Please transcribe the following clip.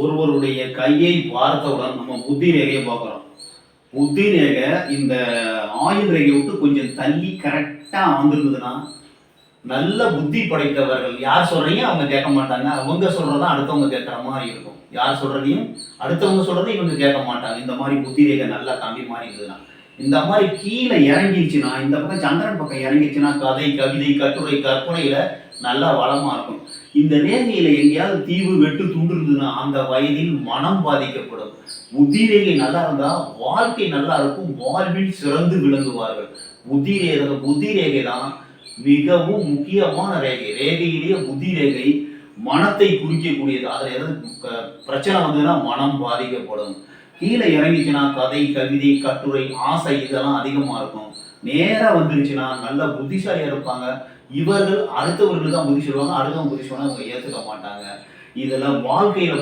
ஒருவருடைய கையை பார்த்தவுடன் நம்ம புத்தி ரேகையை பார்க்குறோம். புத்தி ரேகை இந்த ஆயுள் ரேகையை விட்டு கொஞ்சம் தள்ளி கரெக்டாக வந்திருந்ததுன்னா நல்ல புத்தி படைத்தவர்கள். யார் சொல்றீங்க அவங்க கேட்க மாட்டாங்க, அவங்க சொல்றதான் அடுத்தவங்க கேட்குற மாதிரி இருக்கும். யார் சொல்றதையும் அடுத்தவங்க சொல்றதையும் இவங்க கேட்க மாட்டாங்க. இந்த மாதிரி புத்தி ரேகை நல்லா கம்மி மாதிரி இருந்ததுன்னா, இந்த மாதிரி கீழே இறங்கிடுச்சுன்னா, இந்த பக்கம் சந்திரன் பக்கம் இறங்கிடுச்சுன்னா கதை, கவிதை, கட்டுரை, கற்பனையில நல்லா வளமா இருக்கும். இந்த ரேகையில எங்கேயாவது தீவு வெட்டு துண்டு இருந்ததுன்னா அந்த வயதில் மனம் பாதிக்கப்படும். புத்தி ரேகை நல்லா இருந்தா வாழ்க்கை நல்லா இருக்கும், வாழ்வில் சிறந்து விளங்குவார்கள். புத்தி ரேகை தான் மிகவும் முக்கியமான ரேகை. ரேகையிலேயே புத்தி ரேகை மனத்தை குறிக்கக்கூடியது. அதுல எதாவது பிரச்சனை வந்ததுன்னா மனம் பாதிக்கப்படும். கீழே இறங்கிச்சுன்னா கதை, கவிதை, கட்டுரை, ஆசை இதெல்லாம் அதிகமா இருக்கும். நேரா வந்துருச்சுன்னா நல்ல புத்திசாலியா இருப்பாங்க. இவர்கள் அடுத்தவர்கள் தான் புத்தி சொல்லுவாங்க, அடுத்தவங்க புத்தி சொன்னா அவங்க ஏத்துக்க மாட்டாங்க. இதெல்லாம் வாழ்க்கையில